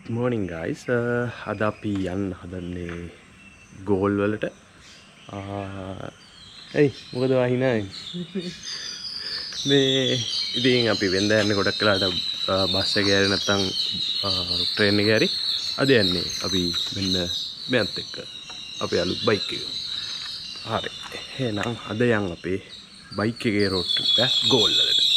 morning guys. අද අපි යන්න හදන්නේ ගෝල් වලට. එයි මොකද වහිනා මේ ඉතින් අපි වෙන්ද යන්නේ ගොඩක් වෙලාවට බස් එකේ හරි නැත්නම් ට්‍රේන් එකේ හරි. අද යන්නේ අපි මෙන්න මෙයත් එක්ක අපේ අලුත් බයික් එක. හරි. එහෙනම් අද යන් අපේ බයික් එකේ රෝඩ් ට්‍රිප් එක ගෝල් වලට.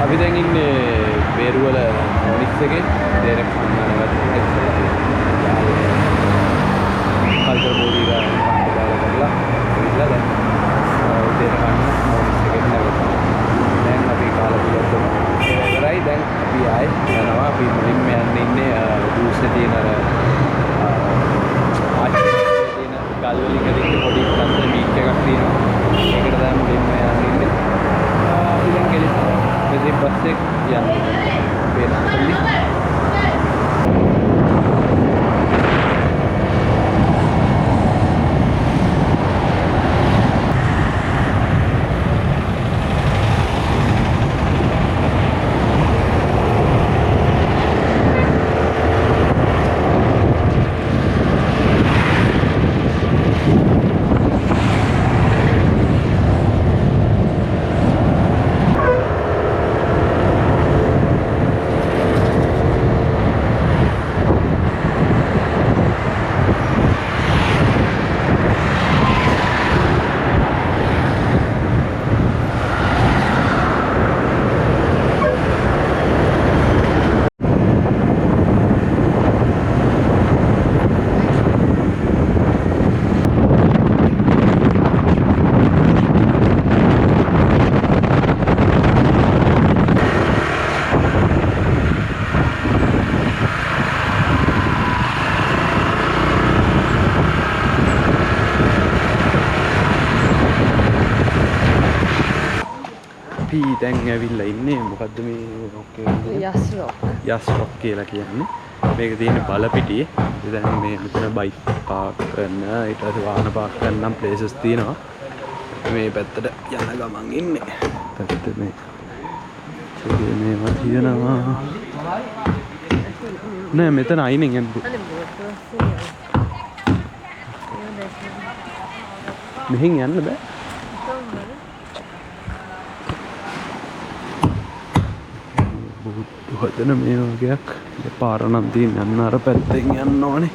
අපි දැන් ඉන්නේ බේරුවල මොනිස් එකේ දෙරක් අන්නවද කල්චර් බෝඩි එක පාඩම් කරලා ඉඳලා දැන් දෙරක් අන්න මොනිස් එකේ නැගලා දැන් අපි කාලා පිළිවෙත් ඉවරයි දැන් අපි ආයේ යනවා අපි මුලින්ම යන්නේ ඉන්නේ දූෂ්‍ය තියෙන ආච්චි තියෙන ගල් වලින් හදින්න පොඩි ලස්සන බීච් එකක් තියෙනවා ඒකට දැන් මුලින්ම යන්නේ ඉතින් කෙලිස් Jadi basik yang beda sekali. දැන් ඇවිල්ලා ඉන්නේ මොකද්ද මේ රොක් එක යස් රොක් කියලා කියන්නේ මේක තියෙන්නේ බලපිටියේ දැන් මේ මෙතන බයික් පාක් කරන්න ඊට පස්සේ වාහන පාක් කරන්න නම් ප්ලේසස් තියෙනවා මේ පැත්තට යන ගමන් ඉන්නේ පැත්තට මේවා තියෙනවා නෑ මෙතන අයිනෙන් යන්න මෙහෙන් යන්න බෑ හදන මේ වගේක් පාර නම් තියෙන යන්න අර පැත්තෙන් යන්න ඕනේ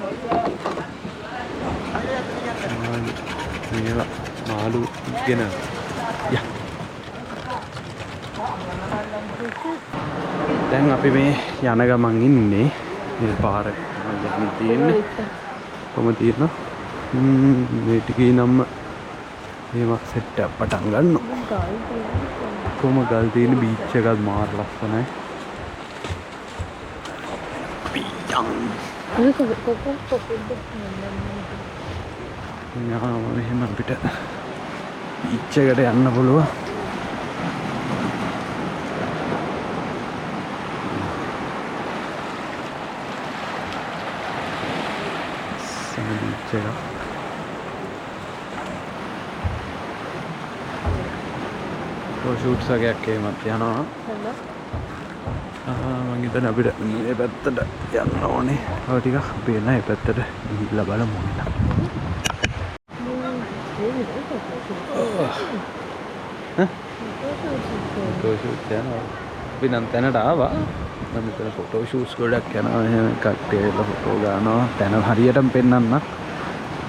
මේවා මාළු ගෙන යා දැන් අපි මේ යන ගමන් ඉන්නේ මේ පාර යන්න තියෙන්නේ කොහොම තියෙනවා මේ ටිකේ නම් මේවා සෙට් අප් පටන් ගන්නවා කොහොම ගල් තියෙන බීච් එකක් මාර ලස්සනයි යාම මෙහෙම අපිට බීච් එකට යන්න පුළුවන් බීච් එක ෆොටෝ ෂූට්ස් වගේක් එහෙමත් යනවා. මම හිතන්නේ අපිට මේ පැත්තට යන්න ඕනේ. ඔය ටික අපි එන මේ පැත්තට ගිහිල්ලා බලමු නේද? ෆොටෝ ෂූට් යනවා. අපි නම් තැනට ආවා. මම මෙතන ෆොටෝ ෂූට්ස් ගොඩක් යනවා. එහෙම කට්ටියලා ෆොටෝ ගන්නවා. තැන හරියටම පෙන්නන්න.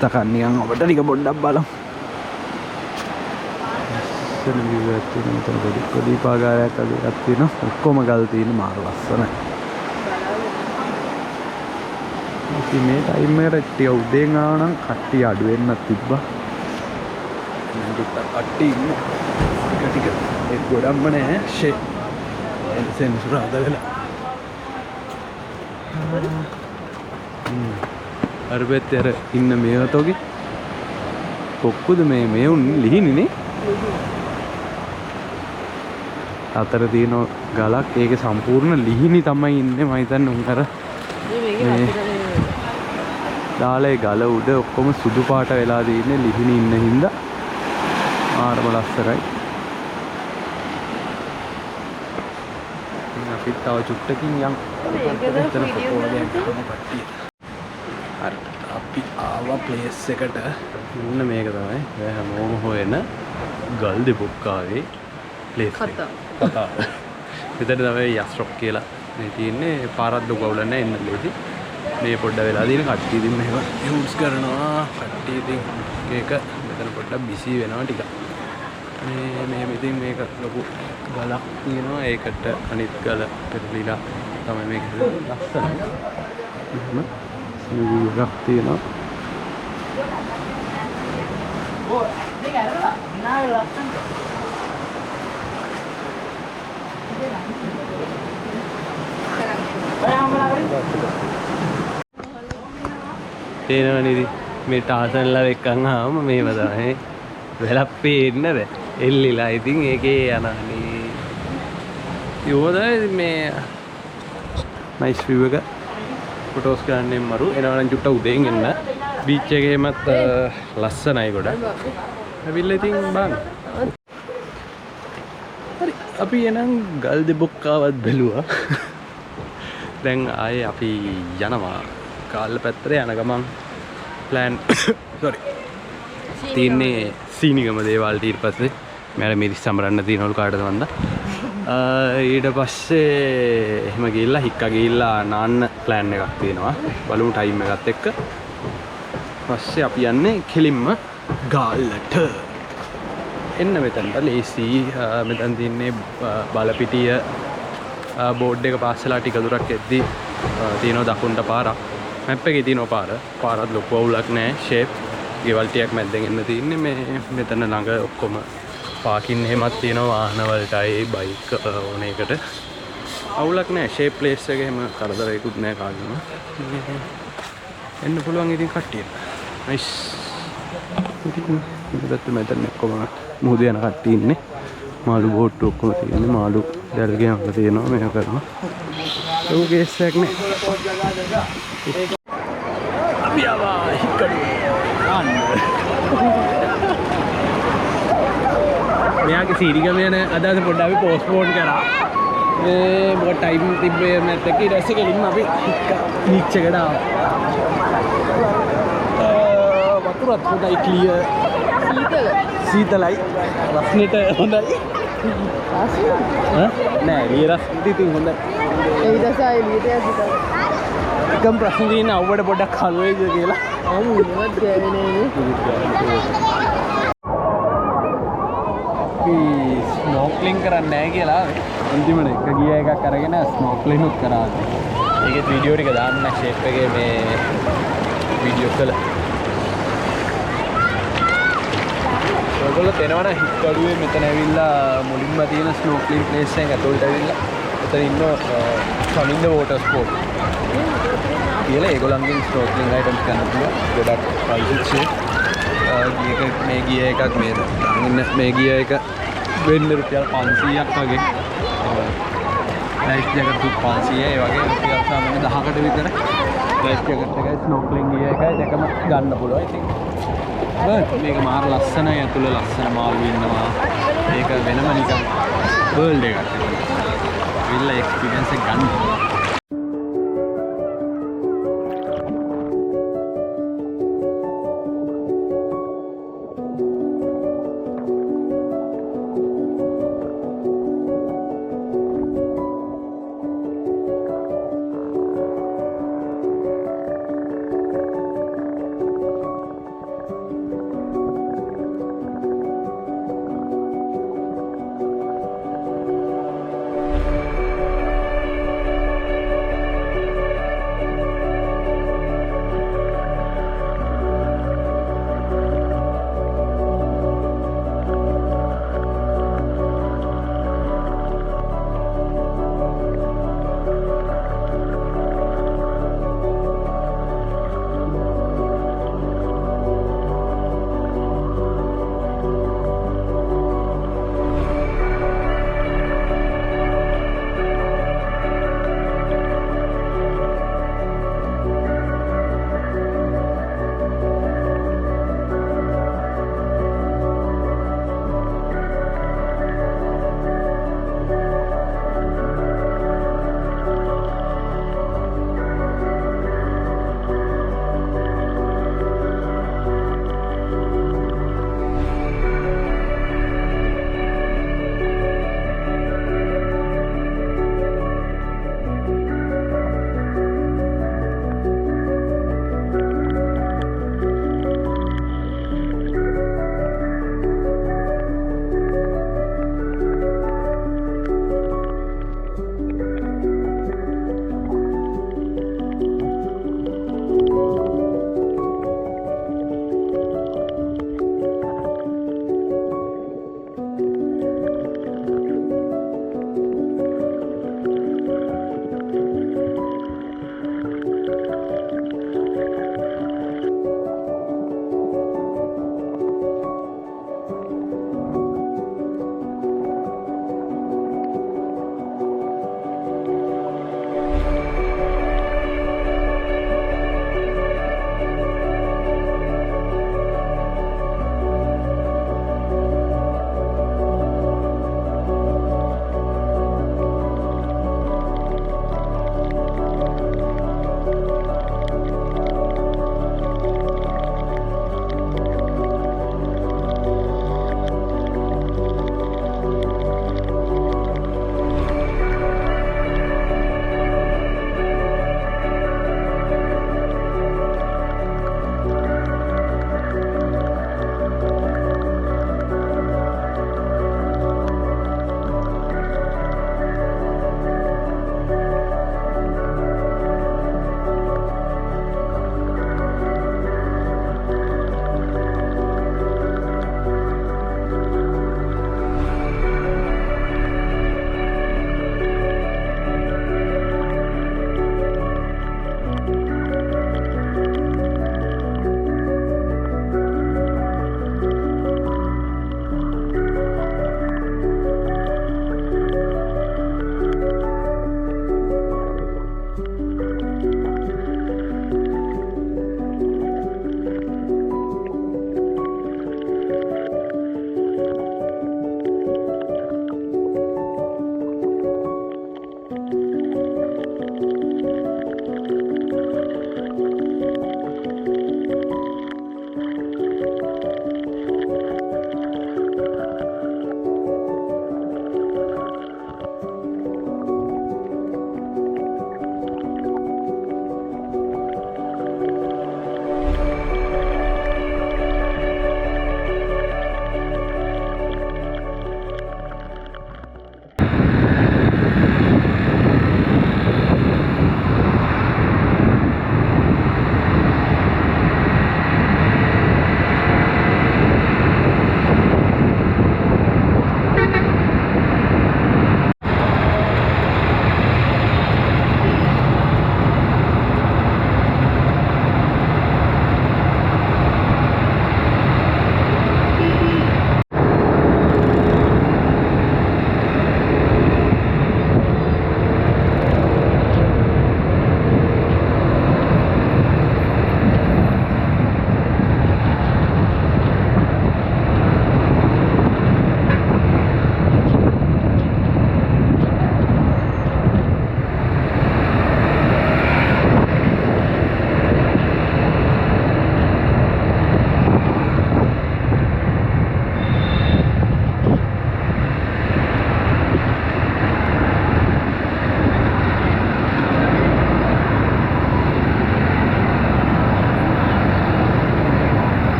තකන් නිකන් ඔබට ටික පොඩ්ඩක් බලමු. මෙතන view එකක් තියෙනවා. මෙතන පොඩි පාගාරයක් අදක් තියෙනවා. ඔක්කොම ගල් තියෙන මාර ලස්සනයි. ඉතින් මේ ටයිම් එකට ටික උදේන් ආව නම් කට්ටිය අඩු වෙන්නත් තිබ්බා. දැන් ටිකක් කට්ටිය ඉන්නේ. ටික ඒ ගොඩක්ම නෑ. ෂේ. එතෙන් සුරාද වෙලා. අර පැත්තේ අර ඉන්න මේවතෝගේ කොක්කුද මේ උන් ලිහිනිනේ. අතර තියෙන ගලක් ඒකේ සම්පූර්ණ ලිහිනි තමයි ඉන්නේ. මම හිතන්නේ උන් අර මේ දාලේ ගල උඩ ඔක්කොම සුදු පාට වෙලා තියෙන්නේ ලිහිනි ඉන්න හින්දා. ආරම ලස්සනයි. ඉතින් අපි තව චුට්ටකින් යන්. එතන ෆොටෝ එකක් ගන්න කට්ටිය. හරි අපි ආවා ප්ලේස් එකට. ඉන්න මේක තමයි ඔය හැමෝම හොයන ගල් දෙපොක්කාවේ ප්ලේස් එක. කතා. මෙතන තමයි යස් රොක් කියලා මේ තියෙන්නේ. පාරක් දුක වුල නැහැ එන්න ලේසි. මේ පොඩ්ඩ වෙලා තියෙන කට්ටිය ඉතින් මෙහෙම යූස් කරනවා. කට්ටිය ඉතින් මේක මෙතන පොඩ්ඩක් බිසි වෙනවා ටික. මේ ඉතින් මේක ලොකු ගලක් තියෙනවා. ඒකට අනිත් ගල පෙරලිලා තමයි මේක ලස්සන. එහෙම ගක් තියෙනවා. තේනවනේ මේ ටාසන්ලා එක්කන් ආවම මේව තමයි වෙලක් පේන්න බෑ. එල්ලිලා ඉතින් ඒකේ යනනේ. යෝදා මේ නයිස් view එක ෆොටෝස් ගන්න මරු එනවනම් චුට්ට උදේන් එන්න. බීච් එකේමත් ලස්සනයි ගොඩක්. ඇවිල්ලා ඉතින් බලන්න. හරි අපි එනම් ගල් දෙබොක්කාවත් බැලුවා. දැන් ආයේ අපි යනවා කාල්ල පැත්තට යන ගමන් ප්ලෑන් සෝරි තියන්නේ සීනිගම දේවල් ඊට පස්සේ මම මිරිස් සමරන්න තියෙනවලු කාටද මන්ද ඊට පස්සේ එහෙම ගිහිල්ලා හික්ක ගිහිල්ලා නාන්න ප්ලෑන් එකක් තියෙනවා බලමු ටයිම් එකත් එක්ක පස්සේ අපි යන්නේ කෙලින්ම ගාල්ලට එන්න මෙතනට ලේසි මෙතන තියන්නේ බලපිටිය බෝඩ් එක පාස්සලා ටික දුරක් එද්දි තියෙනවා දකුණට පාරක් මැප් එකේ තියෙනවා පාරත් ලොකු අවුලක් නැහැ ෂේප් ගෙවල් ටිකක් මැද්දෙන් එන්න තියෙන්නේ මේ මෙතන ළඟ ඔක්කොම පාකින් එහෙමත් තියෙනවා වාහන වලටයි බයික් ඕන එකට අවුලක් නැහැ ෂේප් ප්ලේස් එක එහෙම කරදරයක්වත් නැහැ කාගෙම එන්න පුළුවන් ඉතින් කට්ටියට නයිස් ඉතින් මෙතන ඔක්කොම මුහුද යන කට්ටිය ඉන්නේ මාළු බෝට්ටු ඔක්කොම තියෙන්නේ මාළු දැල්ගේම තියෙනවා මේක කරනවා ඒක කේස් එකක් නේ අපි ආවා හික්කඩු මෙයාගේ සීරිගම යන අදහස පොඩ්ඩක් අපි පෝස්ට්පෝන් කරා මේ මොකද ටයිම් තිබ්බේ නැත් එක්ක ඊට පස්සේ කෙලින්ම අපි බීච් එකට ආවා වතුරත් හොඳයි ක්ලියර් සීතලයි රස්නෙට හොඳයි නෑ එළිය රස් ඉතින් හොඳයි ඒ විදසා එළියට යසිතා එකම ප්‍රශ්න තියෙන අවුවට පොඩ්ඩක් කල් වේද කියලා ආමු ඉන්නවත් ගෑවෙන්නේ අපි ස්නෝක්ලින් කරන්නේ නැහැ කියලා අන්තිමට එක ගිය එකක් අරගෙන ස්නෝක්ලින් උත් කරා ඒකේ වීඩියෝ ටික දාන්න ෂේප් එකේ මේ වීඩියෝ කළ ඔයගොල්ලෝ තේනවනේ හික්කඩුවේ මෙතන ඇවිල්ලා මුලින්ම තියෙන ස්නෝක්ලින් ප්ලේස් එකක් ඇතුළට ඇවිල්ලා එතන ඉන්න සමින්ද වෝටර් ස්පෝර්ට් කියලා ඒගොල්ලන්ගෙන් ස්නෝක්ලින් අයිටම්ස් ගන්න පුළුවන් ගොඩක් ප්‍රයිස් එක මේ ගිය එකක් මේ ගිය එක වෙන්න රුපියල් 500ක් වගේ ලයිෆ් ජැකට් 500 ඒ වගේ රුපියල් සාමාන්‍ය 10කට විතර ලයිෆ් ජැකට් එකයි ස්නෝක්ලින් ගිය එකයි දෙකම ගන්න පුළුවන් ඉතින් මේක මාර ලස්සනයි ඇතුළ ලස්සන මාළු ඉන්නවා ඒක වෙනම නිකන් වර්ල්ඩ් එකක්. විල්ලා එක්ස්පීරියන්ස් එක ගන්න.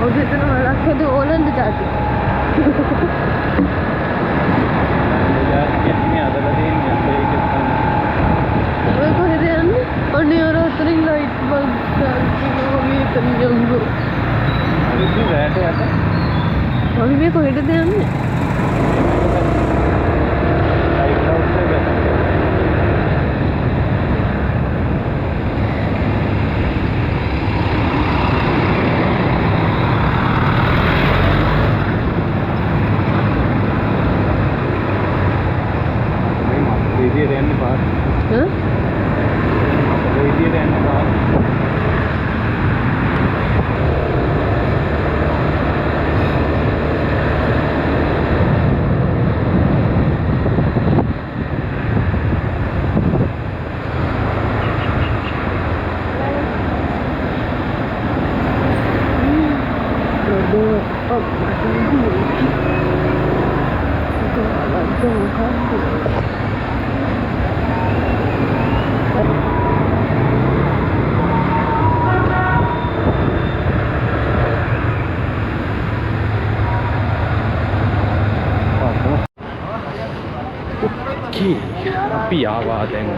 ඔතන වලක්කද ඕලන්ද ජාති. කියන්නේ අදලා තියෙන්නේ ඒක තමයි. ඔය කොහෙද යන්නේ? අනේ අර අතරින් ලයිට් බල්බ් ගන්නවා මේ එතන යන්නේ. ඒක රැට යට. අපි මේ කොහෙටද යන්නේ? ලයිට් හවුස් එකට. විදියට යන්න පාර. විදියට යන්න පාර. අපි ආවා දැන්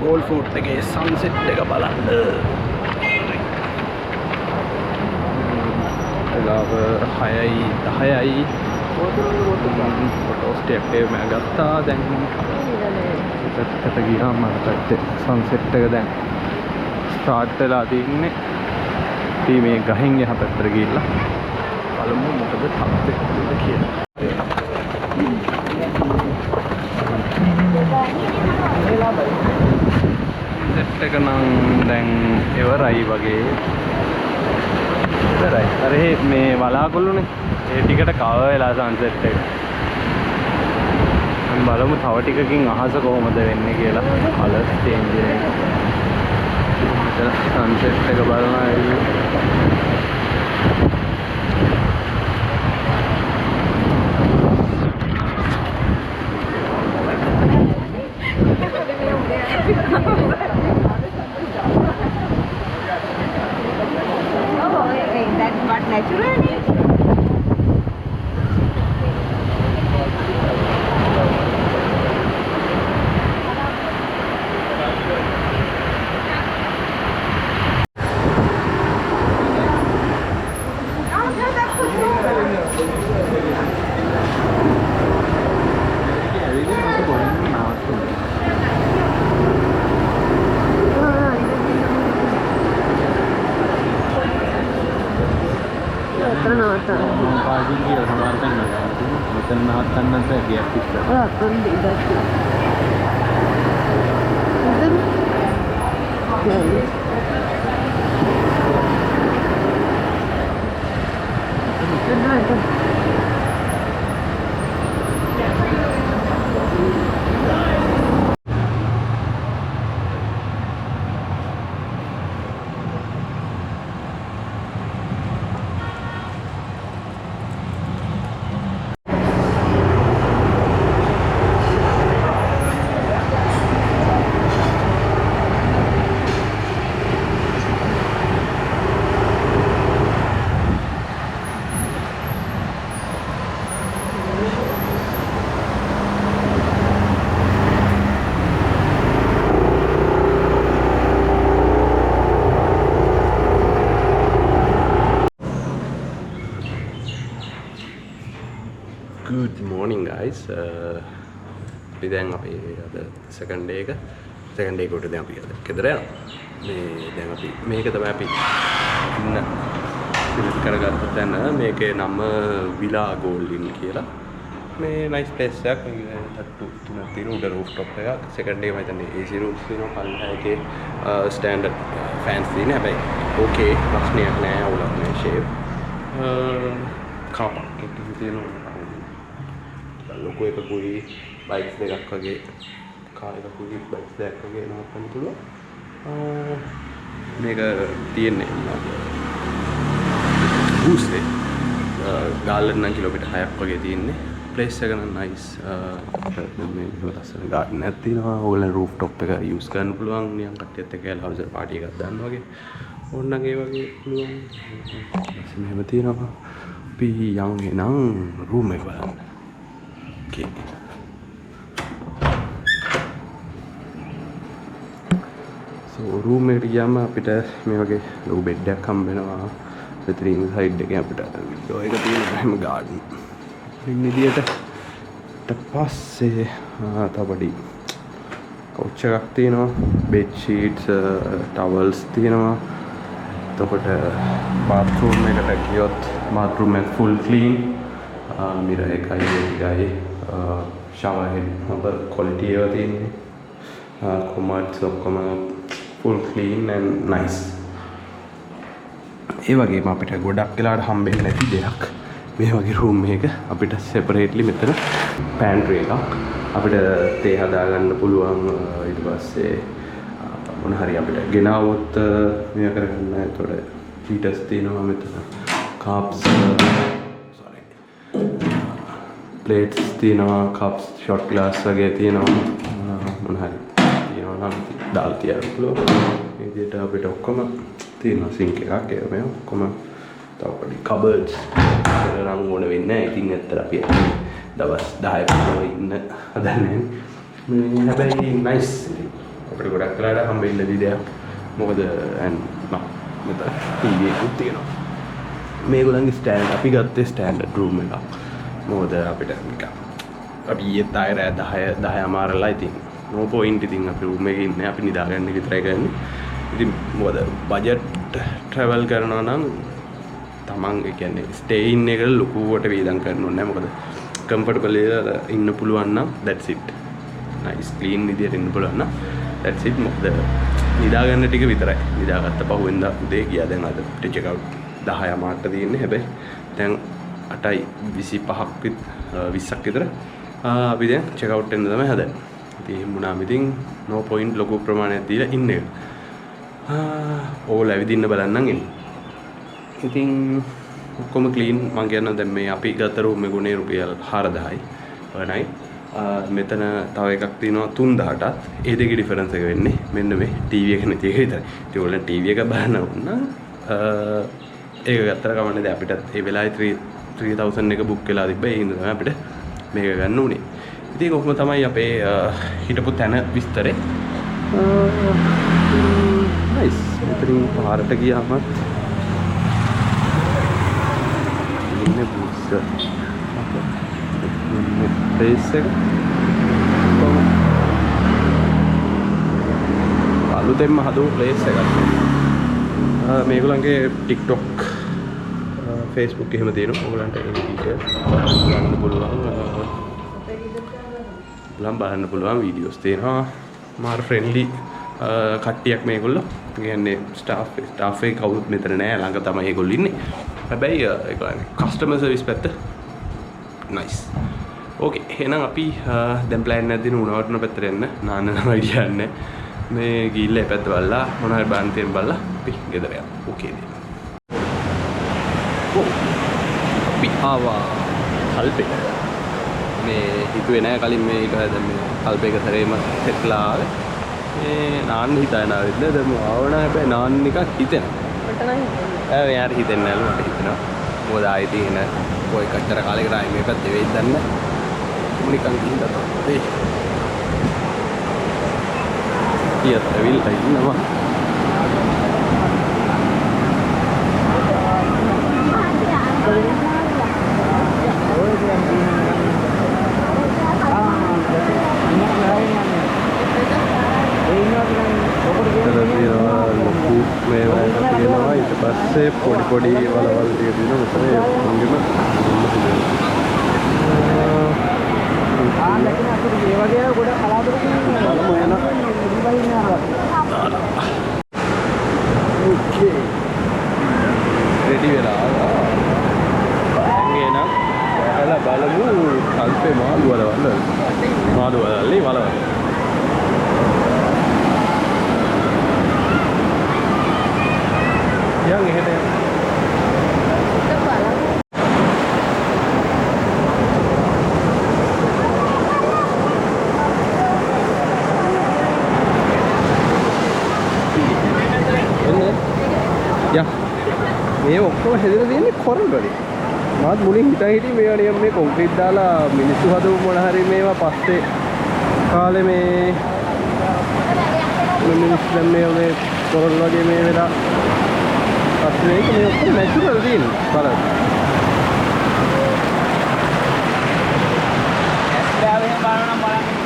ගෝල් ෆෝට් එකේ සන්සෙට් එක බලන්න. එලාව 6යි 10යි ෆොටෝස් ටිකක් මම ගත්තා. දැන් පැත්තට ගියාම මට සන්සෙට් එක දැන් ස්ටාර්ට් වෙලා තින්නේ. අපි මේ ගහින් එහා පැත්තට ගිහිල්ලා බලමු මොකද තත්ත්වය කියලා. සෙට් එක නම් දැන් ඉවරයි වගේ. ඉවරයි. අර මේ වලාකුළුනේ ඒ ටිකට කව වෙලා සන්සෙට් එක. බලමු තව ටිකකින් අහස කොහොමද වෙන්නේ කියලා. කලර්ස් චේන්ජ් වෙනවා. සන්සෙට් එක බලනවා. That's not natural. පාර්කින් කියලා සමහර තැන් වල මෙතන නවත්තන්නත් ගියක් ඉස්සර. අතන දෙයක්. Good morning guys. අපි දැන් අපේ අද සෙකන්ඩ් එක උඩ දැන් අපි ගෙදර යනවා. මේ දැන් අපි මේක තමයි අපි ඉන්න සිලෙක්ට් කරගත්ත තැන. මේකේ නම විලා ගෝල්ඩින් කියලා. මේ නයිස් ප්ලේස් එකක්. තට්ටු තුනක් තියෙන උඩ රූෆ් টොප් එකක්. සෙකන්ඩ් එක මම හිතන්නේ AC rooms තියෙනවා. පල්ලෙහා එකේ ස්ටෑන්ඩඩ් ෆෑන්ස් තියෙන. හැබැයි ඕකේ ප්‍රශ්නයක් නෑ. අවුලක් නෑ. ෂේප් කාර් පාක් එකක් තියෙනවා. ලොකු එකකුයි බයික්ස් දෙකක් වගේ කාර් එකකුයි බයික්ස් දෙකක් වගේ නවත්තන්න පුළුවන්. මේක තියෙන්නේ බූස්ටේ ගාල්ලන් නම් කිලෝමීටර් 6ක් වගේ තියෙන්නේ. ප්ලේස් එක නම් නයිස්. මේ ලස්සන ගාඩන් එකක් තියෙනවා. ඕගොල්ලන් රූෆ් টොප් එක යූස් කරන්න පුළුවන්. නිකන් කට්ටියත් එක්ක හවුස් පාටි එකක් දාන්න වගේ. ඕනනම් ඒ වගේ පුළුවන්. මෙහෙම තියෙනවා. අපි යන්නේ නම් රූම් එක බලන්න. ඕකේ. සෝ රූම් එකට ගියාම අපිට මේ වගේ ලොකු බෙඩ් එකක් හම්බ වෙනවා. මෙතනින් සයිඩ් එකේ අපිට වින්ඩෝ එක තියෙනවා. එහෙම ගාඩන්. ඉතින් විදියට ඊට පස්සේ තව පොඩි කවුච් එකක් තියෙනවා. බෙඩ් ෂීට්ස්, ටවල්ස් තියෙනවා. එතකොට bathroom එකට ගියොත් bathroom එක full clean. mirror එකයි shower head හොඳ quality එකක් තියෙන්නේ. commodes ඔක්කොම full clean and nice. ඒ වගේම අපිට ගොඩක් වෙලාවට හම්බෙන්නේ නැති දෙයක් මේ වගේ room එකක අපිට separately මෙතන pantry එකක් අපිට තේ හදා ගන්න පුළුවන්. ඊට පස්සේ මොන හරි අපිට ගෙනාවොත් මේක කරගන්න. එතකොට heaters තියෙනවා මෙතන. cups plates තියෙනවා, cups, shot glass වගේ තියෙනවා. මොන හරි තියෙනවා නම් දාලා තියන්න පුළුවන්. මේ විදිහට අපිට ඔක්කොම තියෙනවා sink එකක්. ඒ මේ ඔක්කොම තව පොඩි cupboards කරන් ඕන වෙන්නේ නැහැ. ඉතින් ඇත්තට අපි දවස් 10ක් ඉන්න හදන්නේ. මේ හැබැයි nice. අපිට ගොඩක් වෙලාවට හම්බෙන්නේ නැති දෙයක්. මොකද මෙතන TV එකක් තියෙනවා. මේගොල්ලන්ගේ ස්ටෑන්ඩ් අපි ගත්තේ ස්ටෑන්ඩඩ් රූම් එකක්. මොකද අපිට නිකන් අපි ඊයේ තායරය 10 අමාරලා ඉතින් no point ඉතින් අපි රූම් එකේ ඉන්නේ අපි නිදාගන්න විතරයි කරන්නේ. ඉතින් මොකද බජට් ට්‍රැවල් කරනවා නම් තමන් ඒ කියන්නේ ස්ටේ ඉන් එක ලොකුවට වේදම් කරන්න ඕනේ නැහැ. මොකද කම්ෆර්ටබල් ඉන්න පුළුවන් නම් that's it. nice clean විදියට ඉන්න පුළුවන් නම් that's it. මොකද නිදාගන්න ටික විතරයි. නිදාගත්ත පහුවෙන්දා උදේ ගියා. දැන් අද check out 10 මාට තියෙන්නේ. හැබැයි දැන් 8:25ක් 20ක් විතර අපි දැන් check out වෙන්න තමයි හදන්නේ. ඉතින් එහෙම වුණාම ඉතින් no point ලොකු ප්‍රමාණයක් දීලා ඉන්න එක. ඕල ඇවිදින්න බලන්නම් එන්න. ඉතින් ඔක්කොම ක්ලීන්. මම කියනවා දැන් මේ අපි ගත රූම් එක ගුණේ රුපියල් 4000යි per night. මෙතන තව එකක් තියෙනවා 3000ටත්. ඒ දෙකේ ඩිෆරන්ස් එක වෙන්නේ මෙන්න මේ TV එක නැති එක විතරයි. ඉතින් ඔයාලා TV එක බලන්න ඕන නම් ඒක ගත්තට කමන්නේ. දැන් අපිටත් ඒ වෙලාවේ 3000 එක බුක් වෙලා තිබ්බා. ඒ හින්දා තමයි අපිට මේක ගන්න උනේ. ඉතින් කොහොම තමයි අපේ හිටපු තැන විස්තරේ. nice. මෙතනින් පාරට ගියාම ඉන්නේ බුස්. මේ ප්ලේස් එක අලුතෙන්ම හදපු ප්ලේස් එකක්. මේගොල්ලන්ගේ TikTok Facebook එහෙම තියෙනවා. ඔයගලන්ට ඒ ඩීටේල් බලන්න පුළුවන්. බලන්න පුළුවන් වීඩියෝස් තියෙනවා. මාර ෆ්‍රෙන්ඩලි කට්ටියක් මේගොල්ලෝ. කියන්නේ ස්ටාෆ් එක කවුරුත් මෙතන නෑ. ළඟ තමයි ඒගොල්ලෝ ඉන්නේ. හැබැයි ඒගොල්ලන්ගේ කස්ටමර් සර්විස් පැත්ත nice. ඕකේ. එහෙනම් අපි දැන් ප්ලෑන් එකක් දින උණවටන පැත්තට යන්න. නාන්න නම් අයිඩියා නැහැ. මේ ගිහිල්ලා ඒ පැත්ත බලලා මොන හරි බාන් තියෙන බලලා අපි ගෙදර යමු. ඕකේ. අපි ආවා කල්පේ. මේ හිතුවේ නෑ කලින් මේ ඊට දැන් මේ කල්පේක තරේම සෙට්ලා ආවේ. මේ නාන්න හිතාගෙන ආවෙත් නෑ. දැන් ආවන හැබැයි නාන්න එකක් හිතෙනවා. මට නම් හිතෙන්නේ. යාර හිතෙන්නේ නැලු මට හිතෙනවා. මොකද ආයේ තියෙන කොයි කච්චර කාලයකට ආයේ මේකත් දෙවෙයිද දන්නේ නැහැ. නිකන් ගිහින්දා තමයි. ඊයත් ඇවිල්ලා ඉන්නවා. මේවා ඊට පස්සේ පොඩි වලවල් ටික දිනවා. මෙතන මුංගෙම ඒ වගේ ගොඩ කලාතුරකින් ඕකේ රෙඩි වෙලා එනම් එලා බලමු කල්පේ මාළු වලවල් වලවල් යන් එහෙට මේ ඔක්කොම හැදලා තියෙන්නේ කොරල් වලින්. මාත් මුලින් හිතා හිටියේ මේවා නිකන් මේ කොන්ක්‍රීට් දාලා මිනිස්සු හදපු මොන හරි මේවා පස්සේ කාලේ මේ මිනිස්සු දැන් මේ කොරල් වගේ මේ වෙලා පස්සේ මේක මේ ඔක්කොම නැචරල් තියෙනවා බලන්න. ඇස්ලාවෙන් බලනවා බලන්න.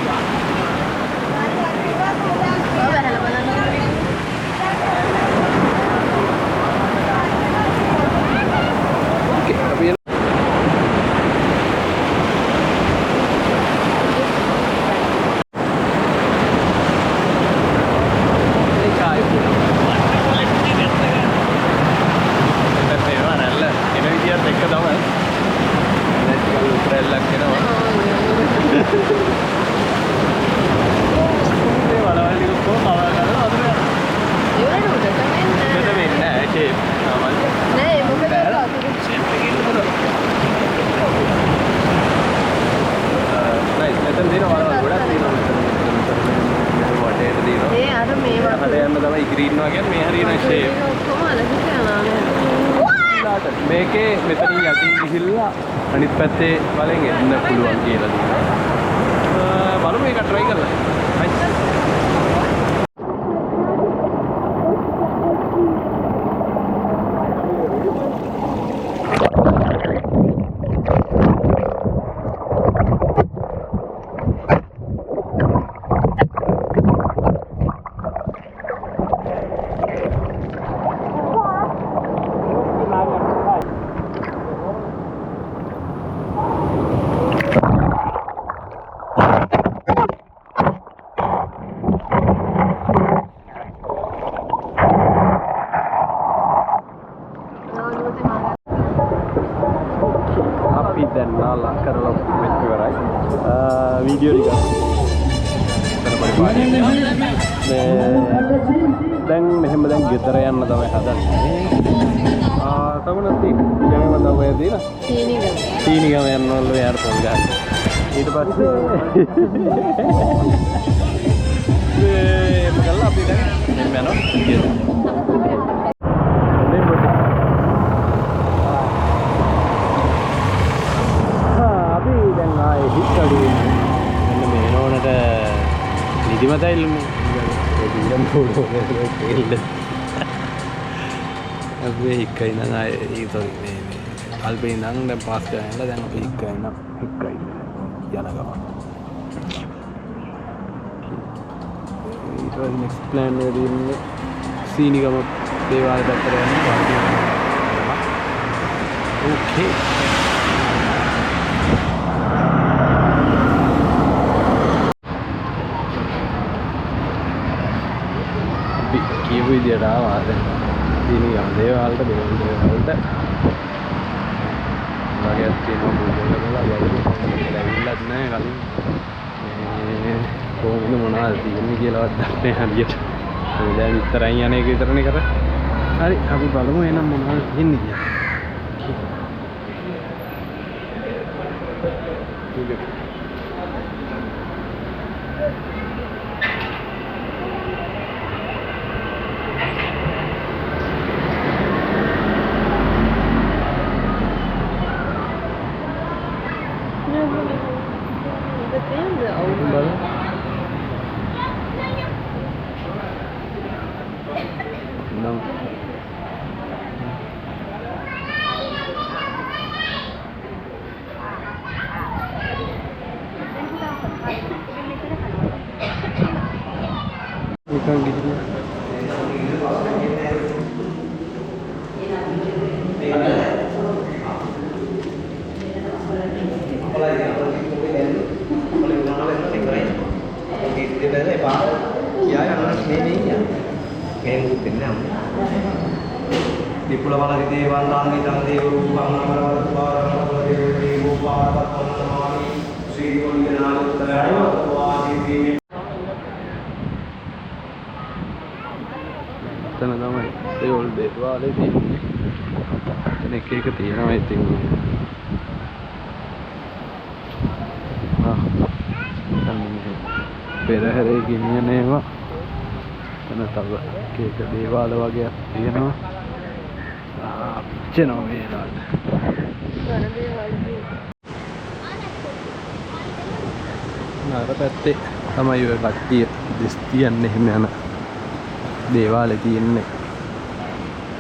මේකේ මෙතනින් යටින් ගිහිල්ලා අනිත් පැත්තේ වලින් එන්න පුළුවන් කියලා දුන්නා. බලමු මේක try කරලා. Dan nala karena video right video juga dan මෙහෙම දැන් ගෙදර යන්න තමයි හදන්නේ තව නැති ගමේ මම ඔය දින සීනිගම යන්නවලු යාර පොල් ගන්න ඊට පස්සේ මොකල්ලා අපි දැන් මෙන්න නිදිමතයි ඉල්ලුනේ ඉතින් පොඩෝ එල්ල අපි හික්කයි නම් ආයේ ඊතොරි මේ අල්පේ නම් දැන් පාස් කරලා දැන් අපි හික්කයි නම් හික්කයි යන ගම ඊට පස්සේ නෙක්ස්ට් ප්ලෑන් එක දෙන්නේ සීනිගම දේවාලය පැත්තට යන්න ඕකේ කියපු විදියට ආවා දැන් සීනිගම දේවාලට දෙවල් දේවාලට වගේක් තියෙනවා බුදුදහමලා වගේ ඇවිල්ලත් නැහැ කලින් මේ කොහොමද මොනවද තියෙන්නේ කියලාවත් දන්නේ හරියට දැන් විතරයි යන්නේ ඒක විතරනේ කර හරි අපි බලමු එහෙනම් මොනවද තියෙන්නේ කියලා Bukan gitu. Di Pulau Malari Dewan Langit dan Dewa Rupang Namara Barang Dewa Pada Purnamani Sri Kulina Uttara Wadi තන තමයි ඒ ඔල් දේවාලේ තියෙන්නේ. එතන එක එක තියෙනවා ඉතින්. පෙරහැරේ ගෙනියන ඒවා. එතන තව එක එක දේවාල වගේ තියෙනවා. පිච්චෙනවා මේ වෙලාවට. අර පැත්තේ තමයි ඔය කට්ටිය දෙස් තියන්නේ එහෙම යන දේවාලේ තියෙන්නේ.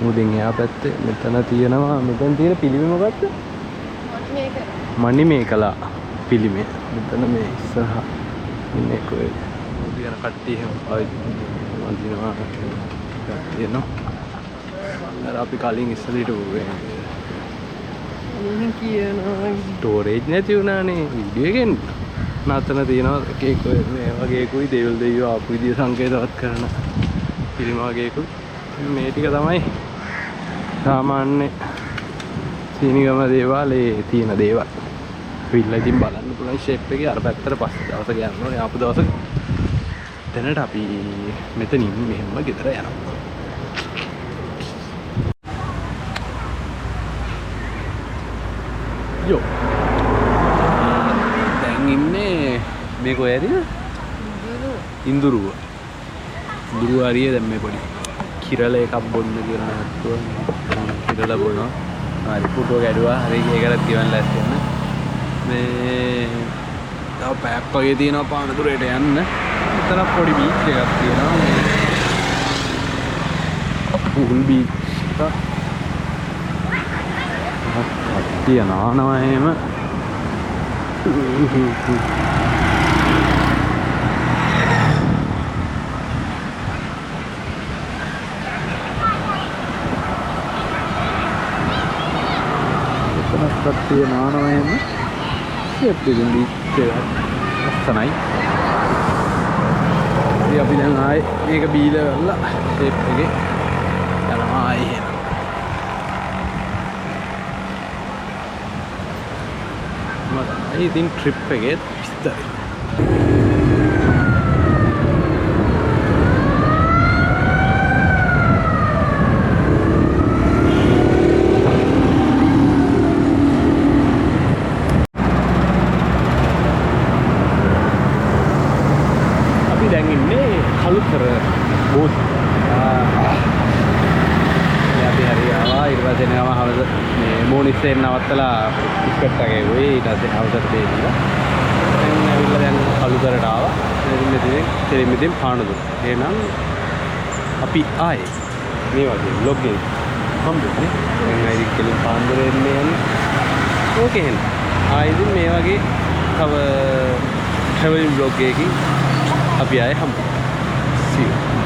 මුදින් එහා පැත්තේ මෙතන තියෙනවා. මෙතන තියෙන පිළිමය මොකක්ද? මණිමේකලා පිළිමය. මෙතන මේ ඉස්සරහා ඉන්නේ කොයි මුදින කට්ටිය එහෙම වඳිනවා තියෙනවා. අර අපි කලින් ඉස්සරහට කියනවා ස්ටෝරේජ් නැති වුණානේ වීඩියෝ එකෙන්. නතන තියෙනවා එකෙක් මේ වගේකුයි දේවල් දෙවියෝ ආපු විදිය සංකේතවත් කරන පිළිම වගේකුයි. මේ ටික තමයි සාමාන්‍ය සීනිගම දේවාලේ තියෙන දේවල්. විල්ලා ඉතින් බලන්න පුළුවන් ෂේප් එකේ අර පැත්තට පස්සේ දවසක යන්න ඕනේ. ආපු දවසක දැනට අපි මෙතනින් මෙහෙම ගෙදර යනවා. යෝ දැන් ඉන්නේ මේ කොහෙද? ඉඳුරුව. ඉඳුරුව හරිය දැන් මේ පොඩි කිරල එකක් බොන්න කියලා නැත්තුව කිරල බොනවා. හරි ෆොටෝ ගැඩුවා. හරි ඒකටත් කියවන්න ලෑස්ති වෙන්න. මේ තව පැයක් වගේ තියෙනවා පානදුරේට යන්න. එතන පොඩි බීච් එකක් තියෙනවා. පූල් බීච් එක. නානවා එහෙම. කට්ටිය නානවා එහෙම. ෂේප් එකෙන් බීච් එක ලස්සනයි. ඉතින් අපි දැන් ආයේ මේක බීලා ගල්ලා ෂේප් එකේ යනවා ආයේ. ඉතින් ට්‍රිප් එකේ විස්තරය. අපි දැන් ඉන්නේ කළුතර බෝත්. අපි හරි ආවා. ඊට පස්සේ නම හවස මේ මොනිස්සේ නවත්තලා ටිකට් එකේ ගොයි. ඊට පස්සේ හවසට දෙන්නවා. දැන් ඇවිල්ලා දැන් කළුතරට ආවා. ඉතින් පානදුර. එහෙනම් අපි ආයේ මේ වගේ vlog එකක් හම්බුනේ. දැන් ආයෙත් කෙලින් පානදුර එන්නේ යන්නේ. ඕකේ එහෙනම්. ආයෙත් මේ වගේ තව traveling vlog එකකින් අපි ආයේ හම්බුනේ. See you.